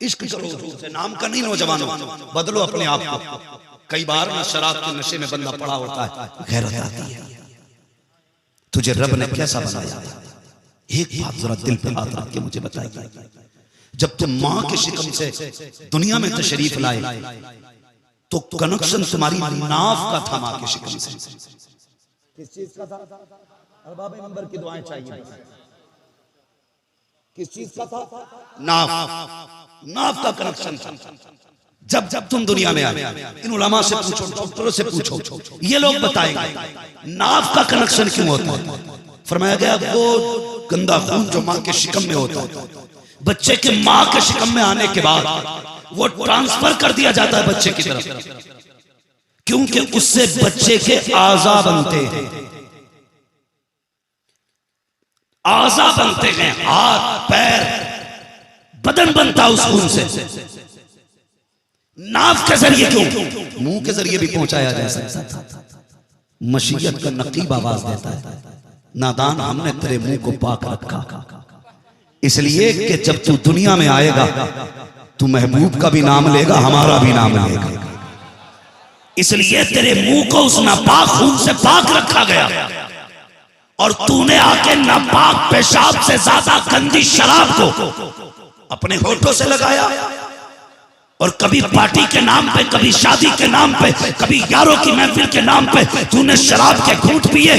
इश्क करो हुजूर से, नाम का नहीं नौजवानों, बदलो अपने आप को। कई बार ना शराब के नशे में बंदा पड़ा होता है, गैरत आती है, तुझे रब ने कैसा बनाया। एक बात जरा दिल पे हाथ रख के मुझे बताइए, जब तुम मां के शिकम से दुनिया में तशरीफ लाए तो कनेक्शन तुम्हारी नाफ का था मां के शिकम से। किस चीज का था? अरबाब नंबर की दुआएं चाहिए। किस चीज का था? नाफ, नाफ का कनेक्शन था। जब जब तुम दुनिया में आए, इन उलमा से पूछो, डॉक्टरों से पूछो, ये लोग बताएंगे नाफ का कनेक्शन क्यों होता है। फरमाया गया वो गंदा खून जो मां के शिकम में होता है, बच्चे के मां के शिकम में आने के बाद वो ट्रांसफर कर दिया जाता है बच्चे की तरफ, क्योंकि उससे बच्चे के आज़ा बनते हैं, आज़ा बनते हैं, हाथ पैर बदन बनता उस खून से। नाफ के जरिए क्यों? मुंह के जरिए भी पहुंचाया जा सकता था। मशीयत का नकीब आवाज देता है, नादान हमने तेरे मुंह को पाक रखा, इसलिए कि जब तू दुनिया में आएगा तू महबूब का भी नाम लेगा, हमारा भी नाम लेगा, इसलिए तेरे मुंह को उस नापाक खून से पाक रखा गया। और तूने आके नापाक पेशाब से ज्यादा गंदी शराब को अपने होठों से लगाया, और कभी पार्टी के नाम पे, कभी शादी के नाम पे, कभी यारों की महफिल के नाम पे तूने शराब के घूंट पिए,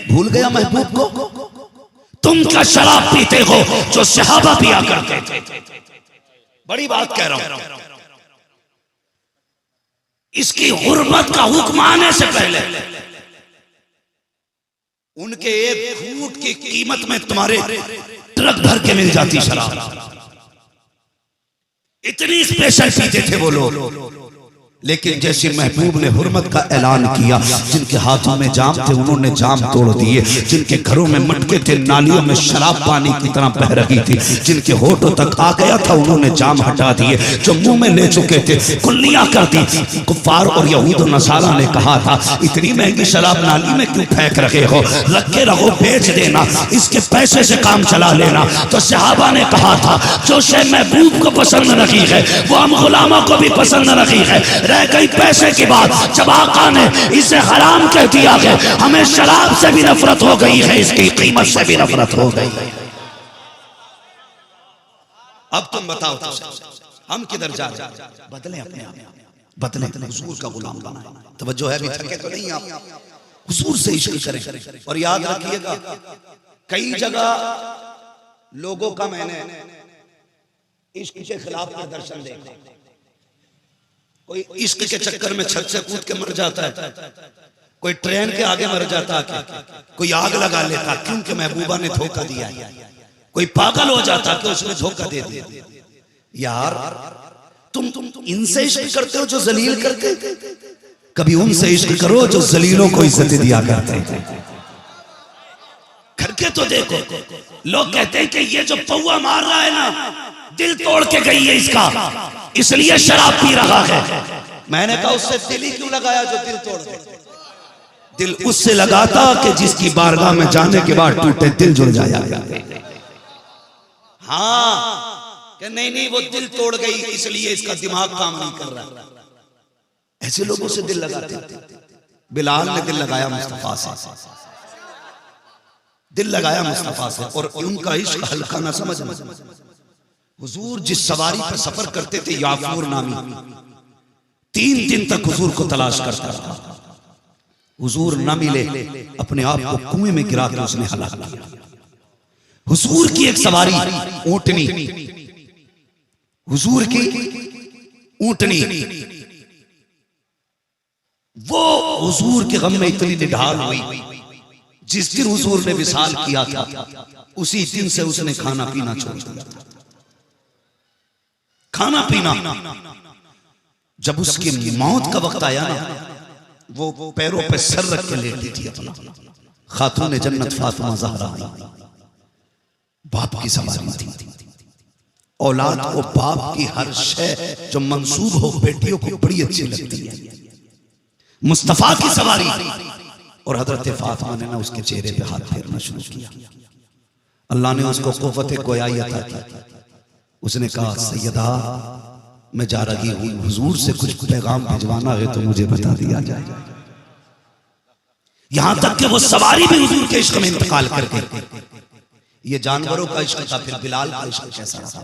भूल गया महबूब को। तुम क्या शराब पीते हो जो सहाबा पिया करते थे। बड़ी बात कह रहा हूं, इसकी हुर्मत का हुक्म आने से पहले उनके एक घूंट की कीमत में तुम्हारे ट्रक भर के मिल जाती शराब। इतनी स्पेशल पीते थे वो लोग। लेकिन जैसे महबूब ने हुर्मत का ऐलान किया, जिनके हाथों में जाम थे उन्होंने जाम तोड़ दिए, जिनके घरों में मटके थे नालियों में शराब पानी की तरह बह रही थी, जिनके होठों तक आ गया था उन्होंने जाम हटा दिए, जो मुंह में ले चुके थे कुल्लियां कर दी। कुफार और यहूद और नसारा ने कहा था इतनी महंगी शराब नाली में क्यों फेंक रहे हो, रखे रहो, बेच देना, इसके पैसे से काम चला लेना। तो सहाबा ने कहा था जो शे महबूब को पसंद नहीं है वो हम गुलामों को भी पसंद नहीं है। रह गई पैसे की बात, जब आका ने इसे हराम कह दिया है, हमें शराब से भी नफरत हो गई है, इसकी कीमत से भी नफरत हो गई। अब तुम बताओ तो हम किधर जा रहे हैं? बदले अपने आप, बदले, हुजूर का गुलाम बनाए। तवज्जो है, भी थके तो नहीं आप, हुजूर से इश्क करें। और याद रखिएगा कई जगह लोगों का मैंने इश्क के खिलाफ प्रदर्शन देखा। कोई इश्क के चक्कर में छत से कूद के मर जाता है, कोई ट्रेन के आगे मर जाता है, कोई आग लगा लेता क्योंकि महबूबा ने धोखा दिया, कोई पागल हो जाता कि उसने धोखा दे दिया। यार तुम इनसे इश्क करते हो जो जलील करते, कभी उनसे इश्क करो जो जलीलों को इज्जत दिया करते। करके तो देखो, लोग कहते हैं कि ये जो पौआ मार रहा है ना दिल तोड़ के गई है इसका, इसलिए शराब पी रहा है। मैंने कहा उससे दिल ही क्यों लगाया जो दिल तोड़ दे? दिल उससे लगाता कि जिसकी बारगाह में जाने के बाद टूटे दिल जुड़ जाया। हाँ कि नहीं वो दिल तोड़ गई इसलिए इसका दिमाग काम नहीं कर रहा। ऐसे लोगों से दिल लगाते। बिलाल ने दिल लगाया मुस्तफा से, दिल लगाया मुस्तफा से, और उनका इश्क हल्का ना समझना। हुजूर जिस सवारी पर सफर करते थे याफूर नामी, 3 दिन तक हुजूर को तलाश करता था। हुजूर न मिले, अपने आप को कुएं में गिरा कर उसने हलाक किया। हुजूर की एक सवारी ऊंटनी, हुजूर की ऊंटनी, वो हुजूर के गम में इतनी निढाल हुई, जिस दिन हुजूर ने विसाल किया था उसी दिन से उसने खाना पीना छोड़ दिया। खाना पीना, जब उसकी मौत का वक्त आया ना, वो पैरों पे सर रख के लेटी थी अपना। खातून जन्नत फातिमा ज़हरा, बाप की सवारी थी। औलाद को बाप की हर शय जो मंसूब हो बेटियों को बड़ी अच्छी लगती है। मुस्तफा की सवारी, और हजरत फातिमा ने ना उसके चेहरे पे हाथ फेरना शुरू किया। अल्लाह ने उसको क़ुव्वत गोयाई अता की, उसने कहा सैयदा मैं जा रही हूं, हुजूर से कुछ पैगाम भिजवाना है तो मुझे बता दिया जाए। यहां तक कि वो सवारी भी हुजूर के इश्क में इंतकाल कर गई। ये जानवरों का इश्क था, फिर बिलाल का इश्क कैसा था?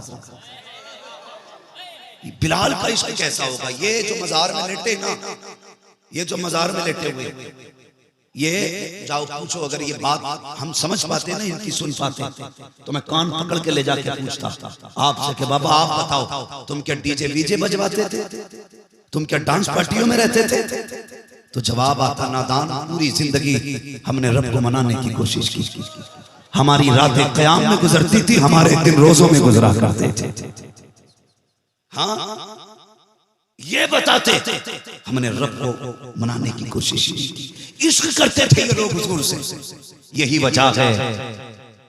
बिलाल का इश्क कैसा होगा? ये जो मजार में लेटे ना, ये जो मजार में लेटे हुए, ये जाओ पूछो, अगर ये बात हम समझ पाते ना, इनकी सुन पाते, तो मैं कान पकड़ के ले जाके पूछता आपसे कि बाबा आप बताओ, तुम क्या डीजे वीजे बजवाते थे? तुम क्या डांस पार्टियों में रहते थे? तो जवाब आता नादान, पूरी जिंदगी हमने रब को मनाने की कोशिश की, हमारी रातें क़याम में गुजरती थी, हमारे दिन रोजों में गुजरा करते थे। हाँ, ये बताते हमने रब को मनाने की कोशिश की, इश्क करते थे ये लोग हुजूर से। यही वजह है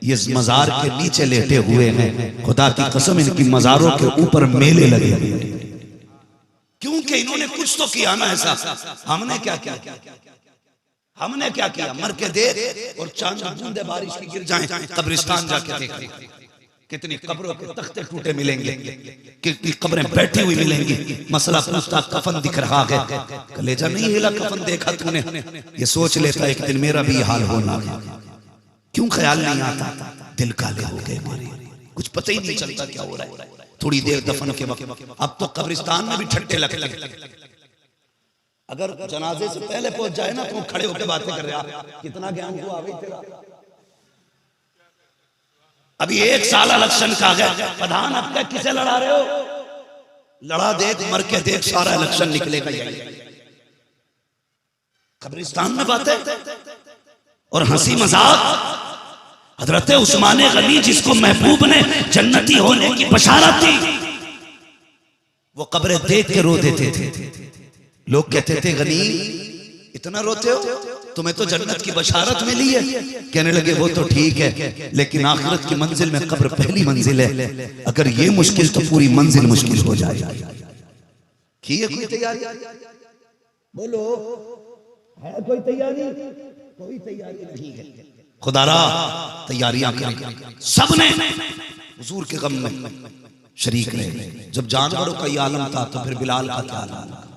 ये मजार के नीचे लेटे हुए हैं। खुदा की कसम इनकी मजारों के ऊपर मेले लगे हुए, क्योंकि इन्होंने कुछ तो किया ना ऐसा। हमने क्या किया? हमने क्या किया? मर के देख और चांद बूंदे बारिश की गिर जाएं, कब्रिस्तान जाके देख कितनी कब्रों के तख्ते टूटे मिलेंगे, कितनी कब्रें बैठी हुई मिलेंगी। मसला पूछता कफन दिख रहा है, कलेजा नहीं हिला कफन देखा तूने? ये सोच लेता एक दिन मेरा भी हाल होना। क्यों ख्याल नहीं आता? दिल काले हो गए हमारे, कुछ पता ही नहीं चलता क्या हो रहा है। थोड़ी देर दफन के वक्त, अब तो कब्रिस्तान में भी ठट्टे लगे। अगर जनाजे से पहले पहुंच जाए ना तो खड़े होकर बातें कर रहे, कितना ज्ञान को आ गई तेरा। अभी 1 साल इलेक्शन का गया, प्रधान अब तक किसे लड़ा रहे हो? लड़ा देख, मर के देख, सारा इलेक्शन निकलेगा यही। कब्रिस्तान में बातें और हंसी मजाक। हजरत उस्मान गनी जिसको महबूब ने जन्नती होने की बशारत दी, वो कब्रें देख के रो देते थे। लोग कहते थे गनी इतना रोते हो, तुम्हें तो जन्नत की बशारत मिली है। कहने लगे वो तो ठीक है, लेकिन आखिरत की मंजिल में कब्र पहली मंजिल है। अगर ये मुश्किल तो पूरी मंजिल मुश्किल हो जाएगी। की है कोई तैयारी? बोलो, है कोई तैयारी? कोई तैयारी नहीं है। खुदारा तैयारियां करें। सबने हुजूर के गम में शरीक रहे। जब जानवरों का ये आलम था तो फिर बिलाल का क्या आलम था?